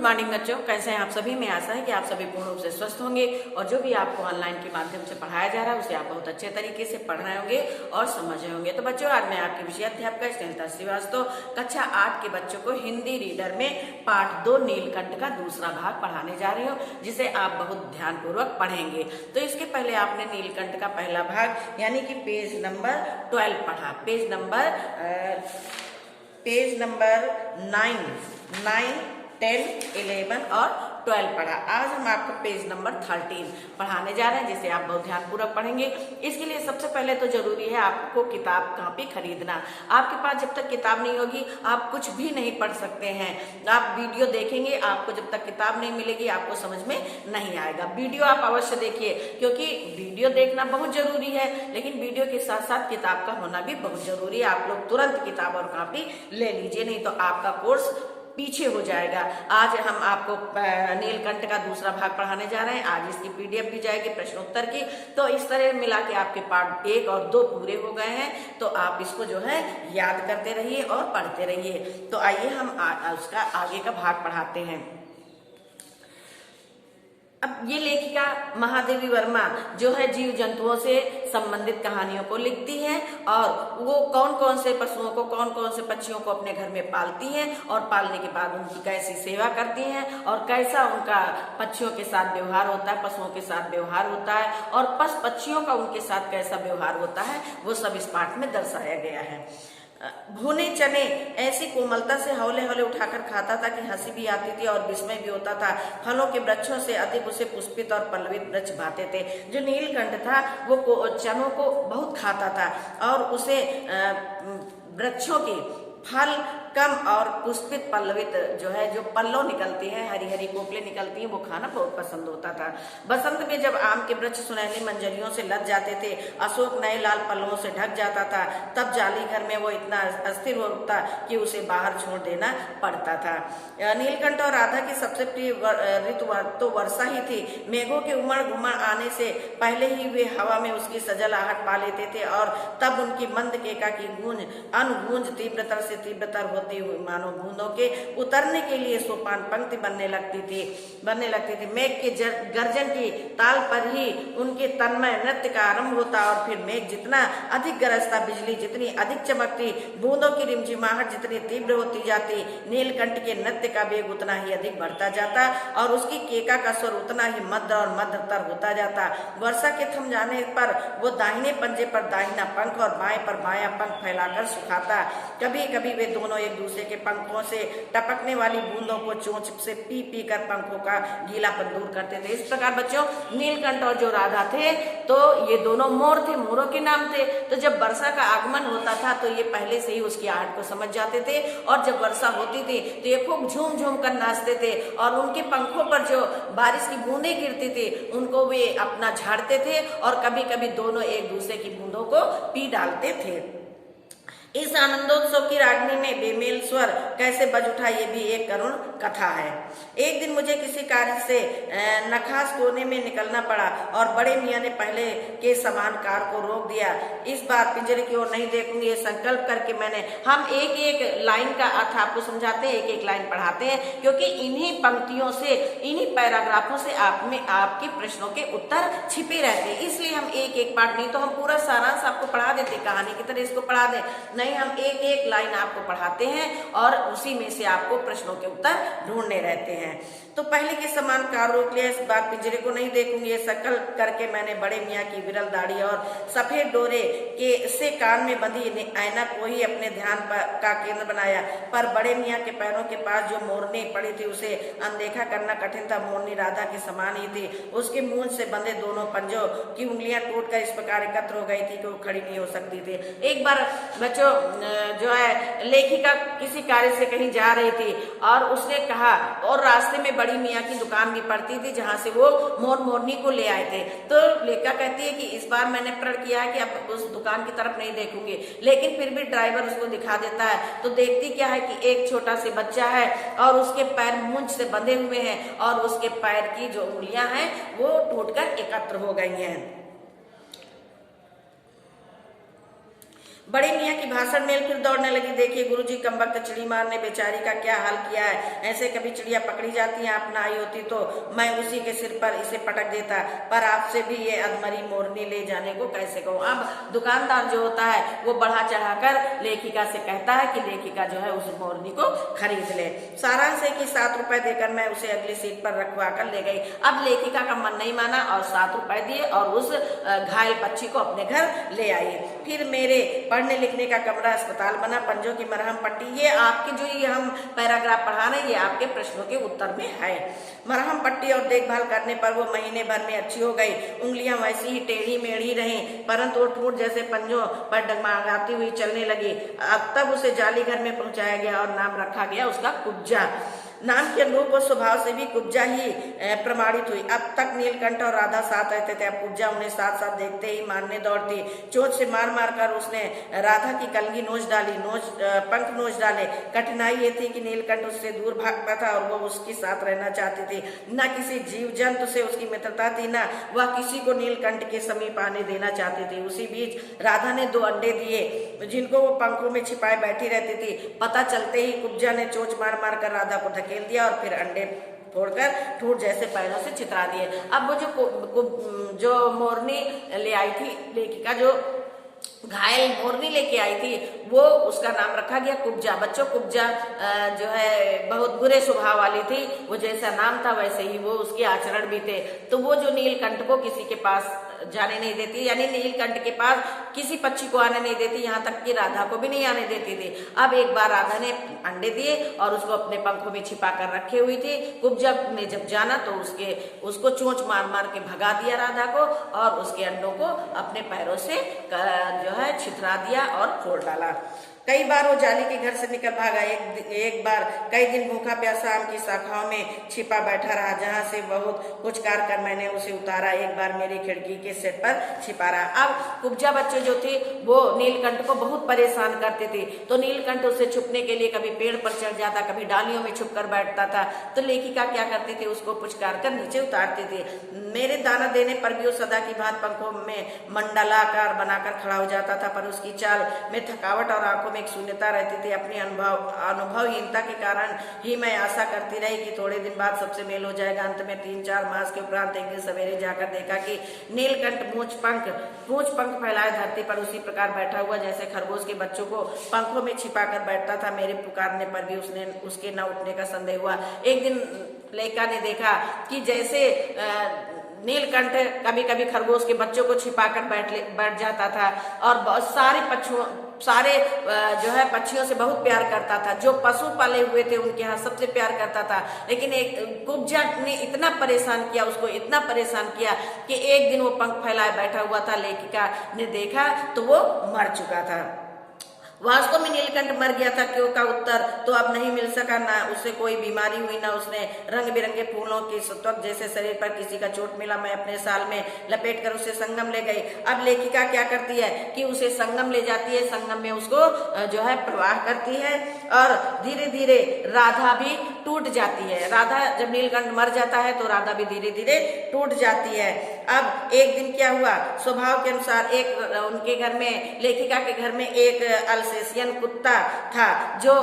Morning बच्चों, कैसे हैं आप सभी। मैं आशा है कि आप सभी पूर्ण रूप से स्वस्थ होंगे और जो भी आपको ऑनलाइन के माध्यम से पढ़ाया जा रहा है उसे आप बहुत अच्छे तरीके से पढ़ रहे होंगे और समझ रहे होंगे। तो बच्चों, आज मैं आपकी विषय अध्यापिका स्नेहलता श्रीवास्तव कक्षा 8 के बच्चों को हिंदी रीडर में पाठ 2 नीलकंठ का दूसरा भाग पढ़ाने जा रही हूँ, जिसे आप बहुत ध्यान पूर्वक पढ़ेंगे। तो इसके पहले आपने नीलकंठ का पहला भाग यानी कि पेज नंबर 12 पढ़ा, पेज नंबर 9, 10, 11 और 12 पढ़ा। आज हम आपको पेज नंबर 13 पढ़ाने जा रहे हैं, जिसे आप बहुत ध्यानपूर्वक पढ़ेंगे। इसके लिए सबसे पहले तो जरूरी है आपको किताब कॉपी खरीदना। आपके पास जब तक किताब नहीं होगी आप कुछ भी नहीं पढ़ सकते हैं। आप वीडियो देखेंगे, आपको जब तक किताब नहीं मिलेगी आपको समझ में नहीं आएगा। वीडियो आप अवश्य देखिए, क्योंकि वीडियो देखना बहुत जरूरी है, लेकिन वीडियो के साथ साथ किताब का होना भी बहुत जरूरी है। आप लोग तुरंत किताब और कॉपी ले लीजिए, नहीं तो आपका कोर्स पीछे हो जाएगा। आज हम आपको नीलकंठ का दूसरा भाग पढ़ाने जा रहे हैं। आज इसकी पीडीएफ भी जाएगी प्रश्नोत्तर की। तो इस तरह मिला के आपके पार्ट 1 और 2 पूरे हो गए हैं। तो आप इसको जो है याद करते रहिए और पढ़ते रहिए। तो आइए हम उसका आगे का भाग पढ़ाते हैं। अब ये लेखिका महादेवी वर्मा जो है जीव जंतुओं से संबंधित कहानियों को लिखती हैं, और वो कौन कौन से पशुओं को, कौन कौन से पक्षियों को अपने घर में पालती हैं और पालने के बाद उनकी कैसी सेवा करती हैं और कैसा उनका पक्षियों के साथ व्यवहार होता है, पशुओं के साथ व्यवहार होता है और पक्षियों का उनके साथ कैसा व्यवहार होता है, वो सब इस पाठ में दर्शाया गया है। भुने चने ऐसी कोमलता से हौले हौले उठाकर खाता था कि हंसी भी आती थी और विस्मय भी होता था। फलों के वृक्षों से अधिक उसे पुष्पित और पल्लवित वृक्ष भाते थे। जो नीलकंठ था वो चनों को बहुत खाता था और उसे वृक्षों के फल कम और पुष्पित पल्लवित जो है, जो पल्लव निकलती हैं, हरी हरी कोपले निकलती हैं, वो खाना बहुत पसंद होता था। बसंत में जब आम के वृक्ष सुनहली मंजरियों से लद जाते थे, अशोक नए लाल पल्लवों से ढक जाता था, तब जाली घर में वो इतना अस्थिर हो उठता कि उसे बाहर छोड़ देना पड़ता था। नीलकंठ और राधा की सबसे प्रिय ऋतु तो वर्षा ही थी। मेघों के उमड़ घुमड़ आने से पहले ही वे हवा में उसकी सजलाहट पा लेते थे और तब उनकी मंद केका की गूंज अनुगूंज तीव्रतर से तीव्रतर होती हुई मानो बूंदों के उतरने के लिए सोपान पंक्ति बनने लगती थी। मेघ के गर्जन की ताल पर ही उनके तन्मय नृत्य का आरंभ होता और फिर मेघ जितना अधिक गरजता, बिजली जितनी अधिक चमकती, बूंदों की रिमझिमाहट जितनी तीव्र होती जाती, नीलकंठ के नृत्य का वेग उतना ही अधिक बढ़ता जाता और उसकी केका का स्वर उतना ही मध्य और मध्यतर होता जाता। वर्षा के थम जाने पर वो दाहिने पंजे पर दाहिना पंख और बाएं पर बायां पंख फैलाकर सुखाता। कभी कभी वे दोनों एक दूसरे के पंखों से टपकने वाली बूंदों को चोंच से पी पी कर पंखों का गीलापन दूर करते थे। इस प्रकार बच्चों, नीलकंठ और जो राधा थे तो ये दोनों मोर थे, मोरों के नाम थे। तो जब वर्षा का आगमन होता था तो ये पहले से ही उसकी आहट को समझ जाते थे और जब वर्षा होती थी तो ये खूब झूम झूम कर नाचते थे और उनके पंखों पर जो बारिश की बूंदें गिरती थी उनको वे अपना झाड़ते थे और कभी कभी दोनों एक दूसरे की बूंदों को पी डालते थे। इस आनंदोत्सव की रागनी में बेमेल स्वर कैसे बज उठा, ये भी एक करुण कथा है। एक दिन मुझे किसी कार्य से नखास कोने में निकलना पड़ा और बड़े मियाँ ने पहले के समान कार को रोक दिया। इस बार पिंजरे की ओर नहीं देखूंगी, ये संकल्प करके हम एक एक लाइन का अर्थ आपको समझाते हैं, एक एक लाइन पढ़ाते हैं, क्योंकि इन्हीं पंक्तियों से, इन्हीं पैराग्राफों से आपके प्रश्नों के उत्तर छिपे रहते हैं। इसलिए हम एक एक पाठ, नहीं तो हम पूरा सारांश आपको पढ़ा देते, कहानी की तरह इसको पढ़ा दें, नहीं, हम एक एक लाइन आपको पढ़ाते हैं और उसी में से आपको प्रश्नों के उत्तर ढूंढने रहते हैं। तो पहले के समान कार रोक लिया, इस बार पिंजरे को नहीं देखूंगी, ये संकल्प करके मैंने बड़े मियाँ की विरल दाढ़ी और सफेद डोरे से कान में बंधी ऐना को ही अपने ध्यान का केंद्र बनाया। पर बड़े मियाँ के पैरों के पास जो मोरनी पड़ी थी उसे अनदेखा करना कठिन था। मोरनी राधा के समान ही थी। उसके मूंछ से बंधे दोनों पंजों की उंगलियां टूटकर इस प्रकार एकत्र हो गई थी कि वो खड़ी नहीं हो सकती थी। एक बार बच्चों जो है लेखिका किसी कार्य से कहीं जा रही थी और उसने कहा, और रास्ते में बड़ी मियाँ की दुकान भी पड़ती थी जहां से वो मोरनी को ले आए थे। तो लेखिका कहती है कि इस बार मैंने प्रण किया है कि अब उस दुकान की तरफ नहीं देखूंगी, लेकिन फिर भी ड्राइवर उसको दिखा देता है। तो देखती क्या है कि एक छोटा सा बच्चा है और उसके पैर मूंछ से बंधे हुए हैं और उसके पैर की जो उंगलियां हैं वो टूटकर एकत्र हो गई हैं। बड़े मियाँ की भाषण में फिर दौड़ने लगी। देखिए गुरुजी, कमबख्त चिड़ी मारने बेचारी का क्या हाल किया है। ऐसे कभी चिड़िया पकड़ी जाती है, आप ना आई होती तो मैं उसी के सिर पर इसे पटक देता, पर आपसे भी ये अधमरी मोरनी ले जाने को कैसे कहूँ। अब दुकानदार जो होता है वो बढ़ा चढ़ाकर लेखिका से कहता है कि लेखिका जो है उस मोरनी को खरीद ले। सारांश है कि 7 रुपए देकर मैं उसे अगली सीट पर रखवा कर ले गई। अब लेखिका का मन नहीं माना और 7 रुपए दिए और उस घायल पक्षी को अपने घर ले आई। फिर मेरे पढ़ने लिखने का कमरा अस्पताल बना, पंजों की मरहम पट्टी, ये आपके जो ये हम पैराग्राफ पढ़ा रहे हैं ये आपके प्रश्नों के उत्तर में है। मरहम पट्टी और देखभाल करने पर वो महीने भर में अच्छी हो गई। उंगलियां वैसी ही टेढ़ी मेढ़ी रहीं, परंतु वो ठूंठ जैसे पंजों पर डगमगाती हुई चलने लगी। अब तब उसे जाली घर में पहुंचाया गया और नाम रखा गया उसका कुब्जा। नाम के अनुरूप और स्वभाव से भी कुब्जा ही प्रमाणित हुई। अब तक नीलकंठ और राधा साथ रहते थे, अब कुब्जा उन्हें साथ साथ देखते ही मारने दौड़ती। चोंच से मार मार कर उसने राधा की कलगी नोच डाली, पंख नोच डाले। कठिनाई ये थी कि नीलकंठ उससे दूर भागता था और वो उसके साथ रहना चाहती थी। न किसी जीव जंतु से उसकी मित्रता थी, न वह किसी को नीलकंठ के समीप आने देना चाहती थी। उसी बीच राधा ने 2 अंडे दिए जिनको वो पंखों में छिपाए बैठी रहती थी। पता चलते ही कुब्जा ने चोंच मार मार कर राधा को धकेल दिया और फिर अंडे फोड़कर ठूठ जैसे पैरों से चितरा दिए। अब वो जो मोरनी ले आई थी लेखिका, जो घायल मोरनी लेके आई थी, वो उसका नाम रखा गया कुब्जा। बच्चों, कुब्जा जो है बहुत बुरे स्वभाव वाली थी। वो जैसा नाम था वैसे ही वो उसके आचरण भी थे। तो वो जो नीलकंठ को किसी के पास जाने नहीं देती, यानी नीलकंठ के पास किसी पक्षी को आने नहीं देती, यहाँ तक कि राधा को भी नहीं आने देती थी। अब एक बार राधा ने अंडे दिए और उसको अपने पंखों में छिपा कर रखे हुई थी। कुब्जा ने जब जाना तो उसको चोंच मार मार के भगा दिया राधा को और उसके अंडों को अपने पैरों से जो है छितरा दिया और फोड़ डाला। कई बार वो जाली के घर से निकल भागा। एक बार कई दिन भूखा प्यासा आम की शाखाओं में छिपा बैठा रहा, जहां से बहुत पुचकार कर मैंने उसे उतारा। एक बार मेरी खिड़की के सेट पर छिपा रहा। अब कुब्जा बच्चे जो थे वो नीलकंठ को बहुत परेशान करते थे, तो नीलकंठ उसे छुपने के लिए कभी पेड़ पर चढ़ जाता, कभी डालियों में छुप कर बैठता था। तो लेखिका क्या करती थी, उसको पुचकार कर नीचे उतारते थे। मेरे दाना देने पर भी वो सदा की बात पंखों में मंडलाकार बनाकर खड़ा हो जाता था, पर उसकी चाल में थकावट और आंखों एक शून्यता रहती थी। अपनी अनुभवहीनता के कारण ही मैं आशा करती रही कि थोड़े दिन बाद सबसे मेल हो जाएगा। अंत में 3-4 मास के उपरांत एक दिन सवेरे जाकर देखा कि नीलकंठ पूंछ पंख फैलाए धरती पर उसी प्रकार बैठा हुआ जैसे खरगोश के बच्चों को पंखों में छिपा कर बैठता था। मेरे पुकारने पर भी उसके न उठने का संदेह हुआ। एक दिन लेखिका ने देखा कि जैसे नीलकंठ कभी कभी खरगोश के बच्चों को छिपाकर बैठ जाता था और बहुत सारे जो है पक्षियों से बहुत प्यार करता था। जो पशु पाले हुए थे उनके यहाँ सबसे प्यार करता था। लेकिन एक कुब्जा ने इतना परेशान किया, उसको इतना परेशान किया कि एक दिन वो पंख फैलाए बैठा हुआ था। लेखिका ने देखा तो वो मर चुका था। वास्तव में नीलकंठ मर गया था क्यों का उत्तर तो अब नहीं मिल सका। ना उसे कोई बीमारी हुई, ना उसने रंग बिरंगे फूलों की त्वक जैसे शरीर पर किसी का चोट मिला। मैं अपने साल में लपेट कर उसे संगम ले गई। अब लेखिका क्या करती है कि उसे संगम ले जाती है, संगम में उसको जो है प्रवाह करती है और धीरे धीरे राधा भी टूट जाती है। राधा जब नीलकंठ मर जाता है तो राधा भी धीरे धीरे टूट जाती है। अब एक दिन क्या हुआ, स्वभाव के अनुसार उनके घर में, लेखिका के घर में एक अल्सेशियन कुत्ता था जो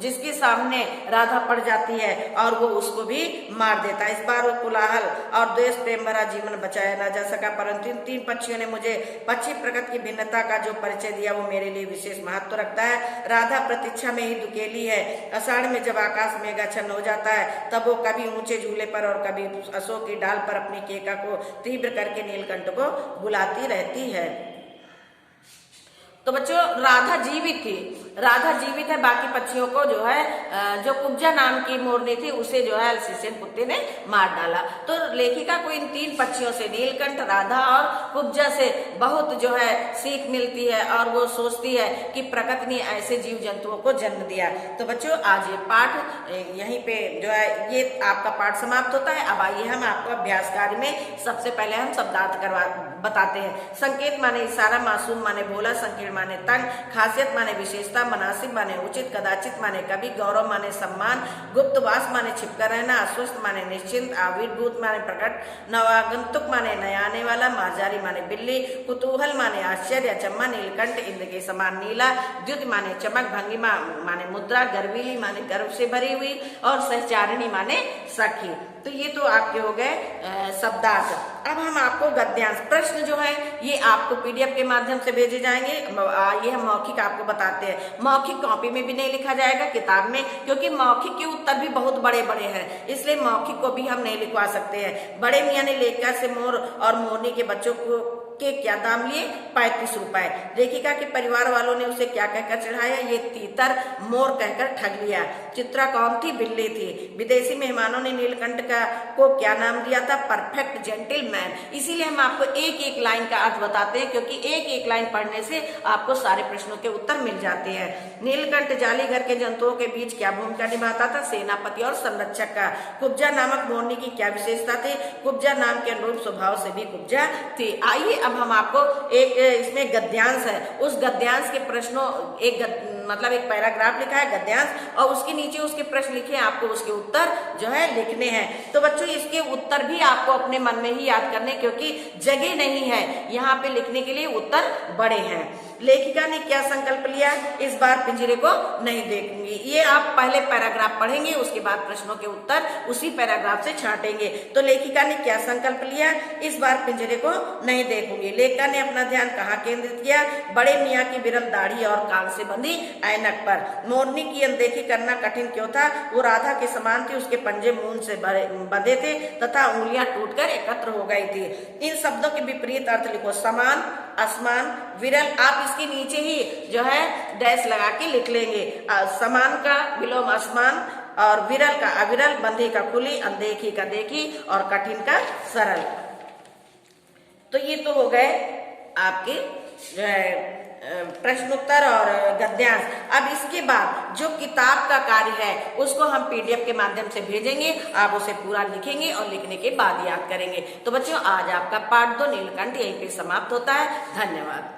जिसके सामने राधा पड़ जाती है और वो उसको भी मार देता है। इस बार वो कोलाहल और द्वेष प्रेम भरा जीवन बचाया ना जा सका, परंतु इन 3 पक्षियों ने मुझे पक्षी प्रकृति की भिन्नता का जो परिचय दिया वो मेरे लिए विशेष महत्व रखता है। राधा प्रतीक्षा में ही दुकेली है। आषाढ़ में जब आकाश मेघाच्छन्न हो जाता है तब वो कभी ऊंचे झूले पर और कभी अशोक की डाल पर अपनी केका को तीव्र करके नीलकंठ को बुलाती रहती है। तो बच्चों, राधा जीवित थी, राधा जीवित है। बाकी पक्षियों को जो है जो कुब्जा नाम की मोरनी थी उसे जो है अल्सेशियन कुत्ते ने मार डाला। तो लेखिका को इन 3 पक्षियों से, नीलकंठ, राधा और कुब्जा से बहुत जो है सीख मिलती है और वो सोचती है कि प्रकृति ने ऐसे जीव जंतुओं को जन्म दिया। तो बच्चों, आज ये पाठ यहीं पे जो है ये आपका पाठ समाप्त होता है। अब आइए हम आपको अभ्यास कार्य में सबसे पहले हम शब्दार्थ बताते हैं। संकेत माने इशारा, मासूम माने भोला, संकीर्ण माने तंग, खासियत माने विशेषता, मुनासिब माने उचित, कदाचित माने कभी, गौरव माने सम्मान, गुप्तवास माने छिपकर रहना, अस्वस्थ माने निश्चिंत, आविर्भूत माने प्रकट, नवागंतुक माने नया आने वाला, मार्जारी माने बिल्ली, कुतूहल माने आश्चर्य, अचम्मा, नीलकंठ इंद्र के समान नीला, द्युति माने चमक, भंगिमा माने मुद्रा, गर्वीली माने गर्व से भरी हुई और सहचारिणी माने सखी। तो ये तो आपके हो गए शब्दार्थ। अब हम आपको गद्यांश प्रश्न जो है ये आपको पीडीएफ के माध्यम से भेजे जाएंगे। ये हम मौखिक आपको बताते हैं, मौखिक कॉपी में भी नहीं लिखा जाएगा, किताब में, क्योंकि मौखिक के उत्तर भी बहुत बड़े बड़े हैं, इसलिए मौखिक को भी हम नहीं लिखवा सकते हैं। बड़े मियाँ ने लेखिका से मोर और मोरनी के बच्चों के क्या दाम लिए? 35 रुपए। लेखिका के परिवार वालों ने उसे क्या कहकर चढ़ाया? ये तीतर मोर कहकर ठग लिया। चित्रा कौन थी? बिल्ली थी। विदेशी मेहमानों ने नीलकंठ को क्या नाम दिया था? Perfect gentleman. इसीलिए हम आपको एक एक लाइन का अर्थ बताते हैं, क्योंकि एक एक लाइन पढ़ने से आपको सारे प्रश्नों के उत्तर मिल जाते हैं। नीलकंठ जाली घर के जंतुओं के बीच क्या भूमिका निभाता था? सेनापति और संरक्षक का। कुब्जा नामक मोरनी की क्या विशेषता थी? कुब्जा नाम के अनुरूप स्वभाव से भी कुब्जा थी। आइए अब हम आपको एक इसमें गद्यांश है, उस गद्यांश के प्रश्नों मतलब एक पैराग्राफ लिखा है गद्यांश, और उसके नीचे उसके प्रश्न लिखे हैं, आपको उसके उत्तर जो है लिखने हैं। तो बच्चों इसके उत्तर भी आपको अपने मन में ही याद करने, क्योंकि जगह नहीं है यहाँ पे लिखने के लिए, उत्तर बड़े हैं। लेखिका ने क्या संकल्प लिया? इस बार पिंजरे को नहीं देखूंगी। ये आप पहले पैराग्राफ पढ़ेंगे, उसके बाद प्रश्नों के उत्तर उसी पैराग्राफ से छांटेंगे। तो लेखिका ने क्या संकल्प लिया? इस बार पिंजरे को नहीं देखूंगी। लेखिका ने अपना ध्यान कहाँ केंद्रित किया? बड़े मियाँ की विरल दाढ़ी और कान से बंधी ऐनक पर। मोरनी की अनदेखी करना कठिन क्यों था? वो राधा के समान थी, उसके पंजे मून से बंधे थे तथा उंगलियां टूटकर एकत्र हो गई थी। इन शब्दों के विपरीत अर्थ लिखो। समान, असमान, विरल। आप इसके नीचे ही जो है डैश लगा के लिख लेंगे। समान का विलोम असमान, और विरल का अविरल, बंधी का खुली, अनदेखी का देखी, और कठिन का सरल। तो ये तो हो गए आपके जो है प्रश्नोत्तर और गद्यांश। अब इसके बाद जो किताब का कार्य है उसको हम पीडीएफ के माध्यम से भेजेंगे, आप उसे पूरा लिखेंगे और लिखने के बाद याद करेंगे। तो बच्चों आज आपका पाठ 2 नीलकंठ यहीं पे समाप्त होता है। धन्यवाद।